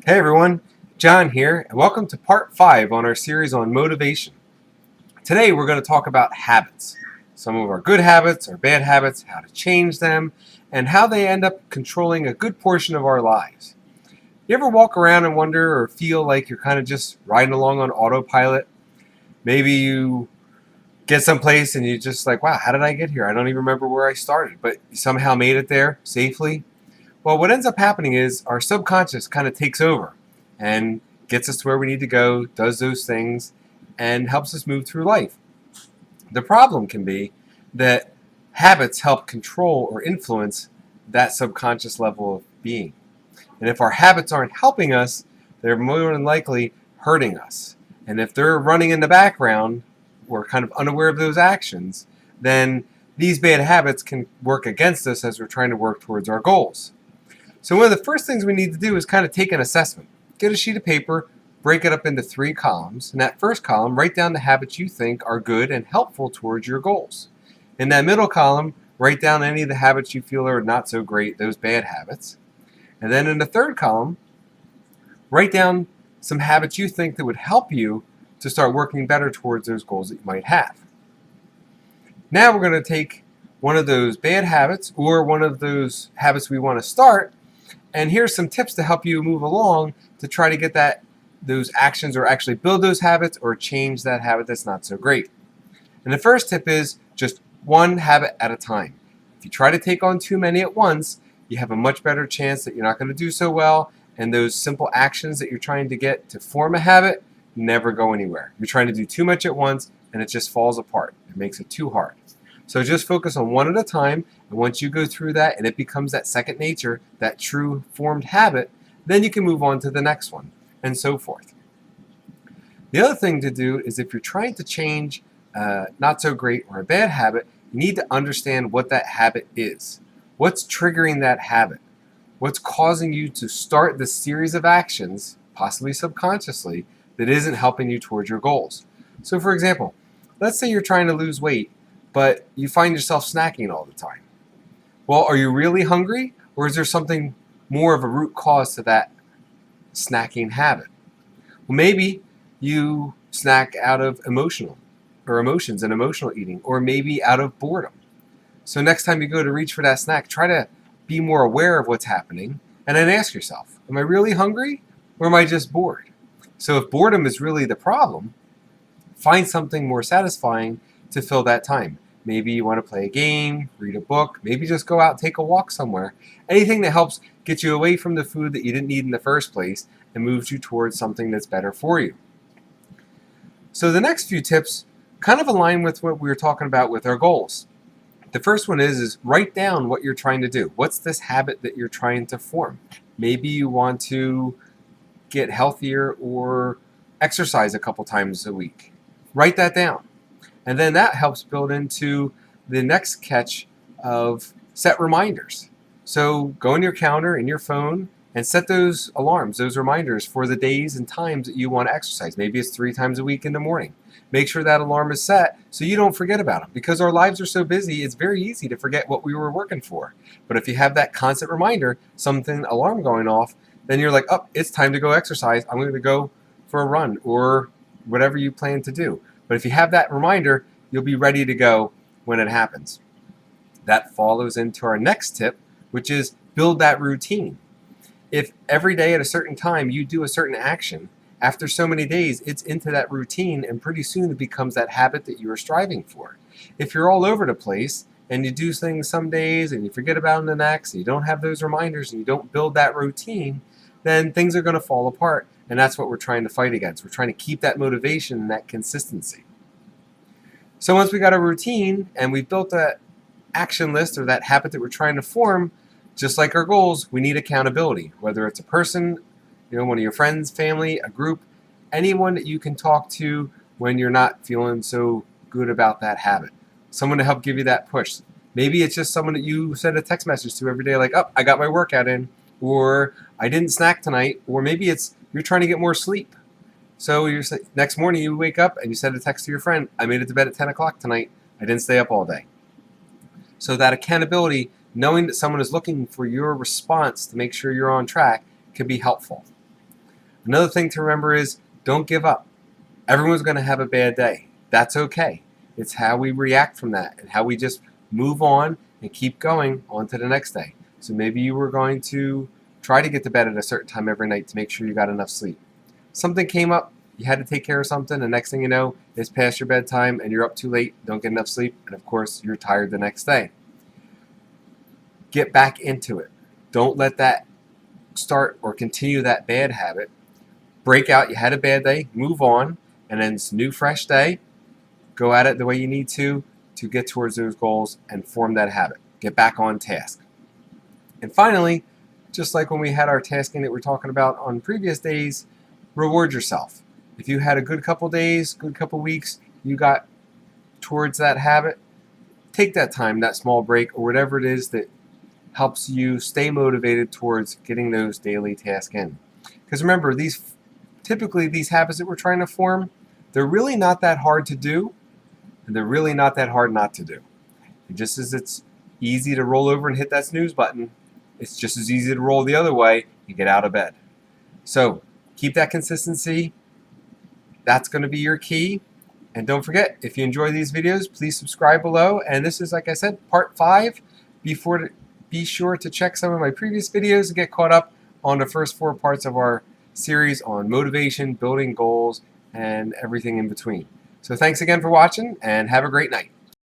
Hey everyone, John here, and welcome to part 5 on our series on motivation. Today we're going to talk about habits. Some of our good habits, our bad habits, how to change them, and how they end up controlling a good portion of our lives. You ever walk around and wonder or feel like you're kind of just riding along on autopilot? Maybe you get someplace and you're just like, wow, how did I get here? I don't even remember where I started, but you somehow made it there safely. Well, what ends up happening is our subconscious kind of takes over and gets us to where we need to go, does those things, and helps us move through life. The problem can be that habits help control or influence that subconscious level of being. And if our habits aren't helping us, they're more than likely hurting us. And if they're running in the background, we're kind of unaware of those actions, then these bad habits can work against us as we're trying to work towards our goals. So one of the first things we need to do is kind of take an assessment. Get a sheet of paper, break it up into 3 columns. In that first column, write down the habits you think are good and helpful towards your goals. In that middle column, write down any of the habits you feel are not so great, those bad habits. And then in the third column, write down some habits you think that would help you to start working better towards those goals that you might have. Now we're going to take one of those bad habits or one of those habits we want to start, and here's some tips to help you move along to try to get those actions or actually build those habits or change that habit that's not so great. And the first tip is just one habit at a time. If you try to take on too many at once, you have a much better chance that you're not going to do so well, and those simple actions that you're trying to get to form a habit never go anywhere. You're trying to do too much at once and it just falls apart. It makes it too hard. So just focus on one at a time, and once you go through that and it becomes that second nature, that true formed habit, then you can move on to the next one, and so forth. The other thing to do is if you're trying to change not so great or a bad habit, you need to understand what that habit is. What's triggering that habit? What's causing you to start this series of actions, possibly subconsciously, that isn't helping you towards your goals? So for example, let's say you're trying to lose weight, but you find yourself snacking all the time. Well, are you really hungry, or is there something more of a root cause to that snacking habit? Well, maybe you snack out of emotions and emotional eating, or maybe out of boredom. So next time you go to reach for that snack, try to be more aware of what's happening, and then ask yourself, am I really hungry, or am I just bored? So if boredom is really the problem, find something more satisfying to fill that time. Maybe you want to play a game, read a book, maybe just go out and take a walk somewhere. Anything that helps get you away from the food that you didn't need in the first place and moves you towards something that's better for you. So the next few tips kind of align with what we were talking about with our goals. The first one is write down what you're trying to do. What's this habit that you're trying to form? Maybe you want to get healthier or exercise a couple times a week. Write that down. And then that helps build into the next catch of set reminders. So go in your calendar, in your phone, and set those alarms, those reminders for the days and times that you want to exercise. Maybe it's 3 times a week in the morning. Make sure that alarm is set so you don't forget about them. Because our lives are so busy, it's very easy to forget what we were working for. But if you have that constant reminder, something alarm going off, then you're like, oh, it's time to go exercise. I'm going to go for a run or whatever you plan to do. But if you have that reminder, you'll be ready to go when it happens. That follows into our next tip, which is build that routine. If every day at a certain time you do a certain action, after so many days, it's into that routine, and pretty soon it becomes that habit that you are striving for. If you're all over the place and you do things some days and you forget about them the next, and you don't have those reminders and you don't build that routine, then things are going to fall apart. And that's what we're trying to fight against. We're trying to keep that motivation and that consistency. So once we got a routine and we've built that action list or that habit that we're trying to form, just like our goals, we need accountability. Whether it's a person, one of your friends, family, a group, anyone that you can talk to when you're not feeling so good about that habit. Someone to help give you that push. Maybe it's just someone that you send a text message to every day like, oh, I got my workout in, or I didn't snack tonight, or maybe it's you're trying to get more sleep. So next morning you wake up and you send a text to your friend, I made it to bed at 10 o'clock tonight. I didn't stay up all day. So that accountability, knowing that someone is looking for your response to make sure you're on track, can be helpful. Another thing to remember is don't give up. Everyone's going to have a bad day. That's okay. It's how we react from that and how we just move on and keep going on to the next day. So maybe you were going to try to get to bed at a certain time every night to make sure you got enough sleep. Something came up, you had to take care of something, the next thing you know, it's past your bedtime and you're up too late, don't get enough sleep, and of course you're tired the next day. Get back into it. Don't let that start or continue that bad habit. Break out, you had a bad day, move on, and then it's a new fresh day. Go at it the way you need to get towards those goals and form that habit. Get back on task. And finally, just like when we had our tasking that we're talking about on previous days, reward yourself. If you had a good couple days, good couple weeks, you got towards that habit, take that time, that small break, or whatever it is that helps you stay motivated towards getting those daily tasks in. Because remember, typically these habits that we're trying to form, they're really not that hard to do, and they're really not that hard not to do. And just as it's easy to roll over and hit that snooze button, it's just as easy to roll the other way and get out of bed. So keep that consistency. That's going to be your key. And don't forget, if you enjoy these videos, please subscribe below. And this is, like I said, part 5. Be sure to check some of my previous videos and get caught up on the first 4 parts of our series on motivation, building goals, and everything in between. So thanks again for watching, and have a great night.